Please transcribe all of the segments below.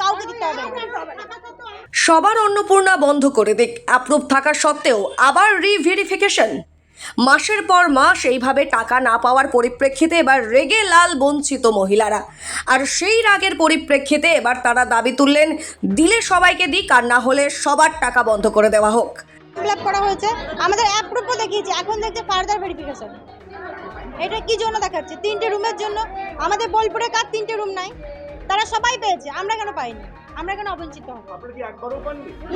কাউকে দিতে হবে না। সবার অন্নপূর্ণা বন্ধ করে দিক, অ্যাপ্রুভ থাকা সত্ত্বেও আবার রিভেরিফিকেশন। মাসের পর মাস এইভাবে টাকা না পাওয়ার পরিপ্রেক্ষিতে এবার রেগে লাল বঞ্চিত মহিলারা। আর সেই রাগের পরিপ্রেক্ষিতে এবার তারা দাবি তুললেন, দিলে সবাইকে দিক, আর না হলে সবার টাকা বন্ধ করে দেওয়া হোক। ফিল আপ করা হয়েছে, আমাদের অ্যাপ্রুভও দেখিয়েছে, এখন দেখছে ফার্দার ভেরিফিকেশন। এটা কি জন্য দেখাচ্ছে? 3টে রুমের জন্য। আমাদের বোলপুরে কার 3টে রুম নাই? তারা সবাই পেয়েছে, আমরা কেন পাইনি? আমরা কেন অবঞ্চিত হব?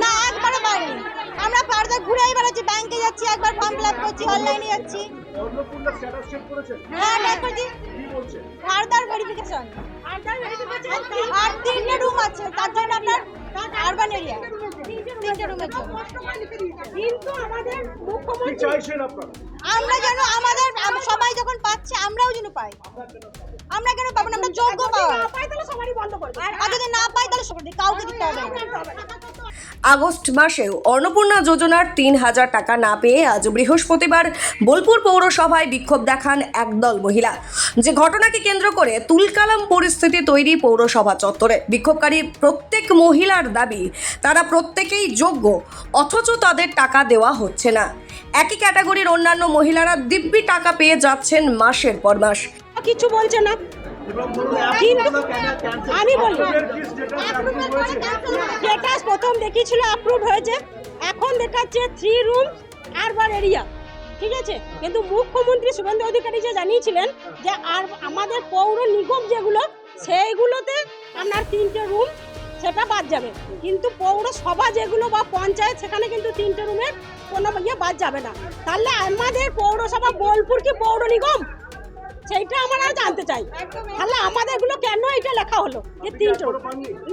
না, একবারও পাইনি। আমরা ফার্দার ঘুরেই বেড়াচ্ছি, ব্যাংকে যাচ্ছি, একবার ফর্ম ফিল আপ করছি, অনলাইনে যাচ্ছি। হ্যাঁ, ঠিক করছি। Further verification. আর 3টে রুম আছে, তার জন্য আপনার আরবান এরিয়া 3টে রুমের জন্য। কিন্তু আমাদের মুখ্যমন্ত্রী আমরা যেন আমাদের সবাই যখন পাচ্ছে আমরাও যেন পাই। আমরা কেন পাবো না? আমরা যোগ্য পাওয়া। আর যদি না পাই তাহলে সবাই কাউকে দিতে হবে না। আগস্ট মাসেও অন্নপূর্ণা যোজনার 3,000 টাকা না পেয়ে আজ বৃহস্পতিবার বোলপুর পৌরসভায় বিক্ষোভ দেখান একদল মহিলা। যে ঘটনাকে কেন্দ্র করে তুলকালাম পরিস্থিতি তৈরি পৌরসভা চত্বরে। বিক্ষোভকারী প্রত্যেক মহিলার দাবি, তারা প্রত্যেকেই যোগ্য, অথচ তাদের টাকা দেওয়া হচ্ছে না। একই ক্যাটাগরির অন্যান্য মহিলারা দিব্যি টাকা পেয়ে যাচ্ছেন মাসের পর মাস। কিছু বলছে না, কিন্তু আমি বলি যেটা প্রথম দেখিয়েছিল অ্যাপ্রুভ হয়েছে, এখন দেখাচ্ছে 3 রুম আরবান এরিয়া, ঠিক আছে। কিন্তু মুখ্যমন্ত্রী শুভেন্দু অধিকারী যে জানিয়েছিলেন যে আর আমাদের পৌর নিগম যেগুলো সেইগুলোতে আপনার 3টে রুম সেটা বাদ যাবে, কিন্তু পৌরসভা যেগুলো বা পঞ্চায়েত সেখানে কিন্তু 3টে রুমের কোনো বাদ যাবে না। তাহলে আমাদের পৌরসভা বোলপুর কি পৌর নিগম? সেইটা আমরা জানতে চাই। তাহলে আমাদেরগুলো কেন এটা লেখা হলো যে 3টে?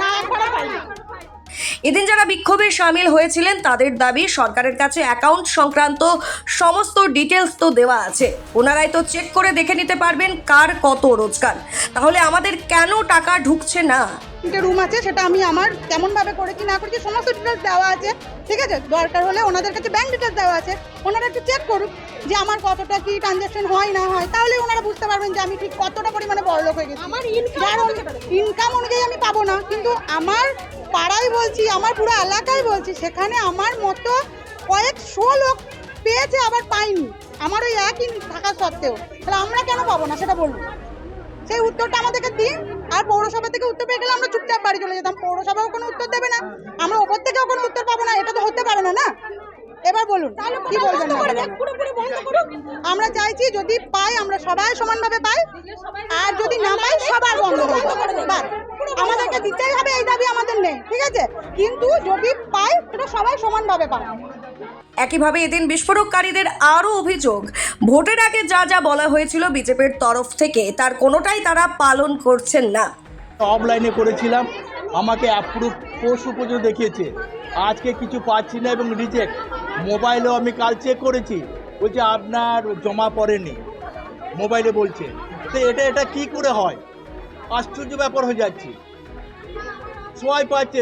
না, একবারও পাইনি। এদিন যারা বিক্ষোভে সামিল হয়েছিলেন তাদের দাবি, সরকারের কাছে অ্যাকাউন্ট সংক্রান্ত সমস্ত ডিটেলস তো দেওয়া আছে, ওনারাই তো চেক করে দেখে নিতে পারবেন কার কত রোজগার, তাহলে আমাদের কেন টাকা ঢুকছে না? 3টে রুম আছে, সেটা আমি আমার কেমনভাবে করেছি না করেছি সমস্ত ডিটেলস দেওয়া আছে, ঠিক আছে। দরকার হলে ওনাদের কাছে ব্যাংক ডিটেলস দেওয়া আছে, ওনারা একটু চেক করুক যে আমার কতটা কি ট্রানজ্যাকশন হয় না হয়, তাহলে ওনারা বুঝতে পারবেন যে আমি ঠিক কতটা পরিমাণে বড়লোক হয়ে গেছি। আমার ইনকাম অনুযায়ী আমি পাবো না, কিন্তু আমার পাড়ায় বলছি, আমার পুরো এলাকায় বলছি, সেখানে আমার মতো কয়েকশো লোক পেয়েছে, আবার পাইনি আমার ওই একই থাকা সত্ত্বেও। তাহলে আমরা কেন পাবো না সেটা বলুন, সেই উত্তরটা আমাদেরকে দিন। আর পৌরসভা থেকে উত্তর পেয়ে গেলে আমরা চুপচাপ বাড়ি চলে যেতাম, পৌরসভাও কোনো উত্তর দেবে না, আমরা ওপর থেকেও কোনো উত্তর পাবো না, এটা তো হতে পারে না। না, এবার বলুন কি বলবেন? আমরা চাইছি যদি পাই আমরা সবাই সমানভাবে পাই, আর যদি না পাই সবার বন্ধ হয়ে যাবে। আমাদেরকে দিতেই হবে, এই দাবি আমাদের নেই, ঠিক আছে, কিন্তু যদি পাই সেটা সবাই সমানভাবে পায়। একইভাবে এদিন বিস্ফোরককারীদের আরও অভিযোগ, ভোটের আগে যা যা বলা হয়েছিল বিজেপির তরফ থেকে তার কোনোটাই তারা পালন করছেন না। অফলাইনে করেছিলাম, আমাকে অ্যাপ্রুভ পরশু পর্যন্ত দেখিয়েছে, আজকে কিছু পাচ্ছি না এবং রিজেক্ট। মোবাইলেও আমি কাল চেক করেছি, বলছে আপনার জমা পড়েনি, মোবাইলে বলছে। তো এটা কি করে হয়? আশ্চর্য ব্যাপার হয়ে যাচ্ছে। সবাই পাচ্ছে,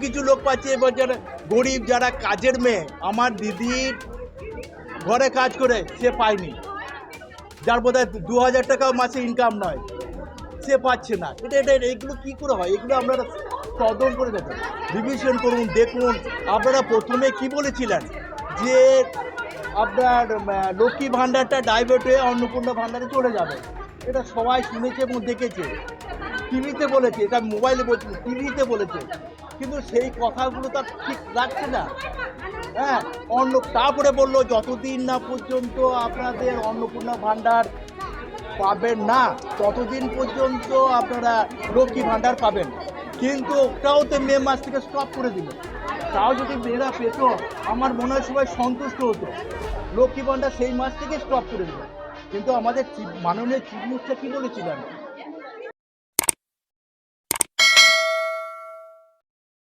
কিছু লোক পাচ্ছে, এবার যারা গরিব, যারা কাজের মেয়ে, আমার দিদির ঘরে কাজ করে সে পায়নি, যার বোধহয় 2,000 টাকাও মাসে ইনকাম নয়, সে পাচ্ছে না। এইগুলো কি করে হয়? এগুলো আপনারা তদন্ত করে দেখুন, রিভিশন করুন, দেখুন। আপনারা প্রথমে কি বলেছিলেন যে আপনার লক্ষ্মী ভাণ্ডারটা ডাইভার্ট হয়ে অন্নপূর্ণা ভাণ্ডারে চলে যাবে, এটা সবাই শুনেছে এবং দেখেছে, টিভিতে বলেছে, এটা মোবাইলে বলছে, টিভিতে বলেছে, কিন্তু সেই কথাগুলো তার ঠিক রাখছে না। হ্যাঁ, তারপরে বললো যতদিন না পর্যন্ত আপনাদের অন্নপূর্ণা ভাণ্ডার পাবেন না ততদিন পর্যন্ত আপনারা লক্ষ্মী ভাণ্ডার পাবেন, কিন্তু ওটাও তো মে মাস থেকে স্টপ করে দিল। তাও যদি মেয়েরা পেত আমার মনে হয় সবাই সন্তুষ্ট হতো। লক্ষ্মী ভাণ্ডার সেই মাস থেকে স্টপ করে দিল, কিন্তু আমাদের মাননীয় চিফ মিনিস্টার কী বলেছিলেন,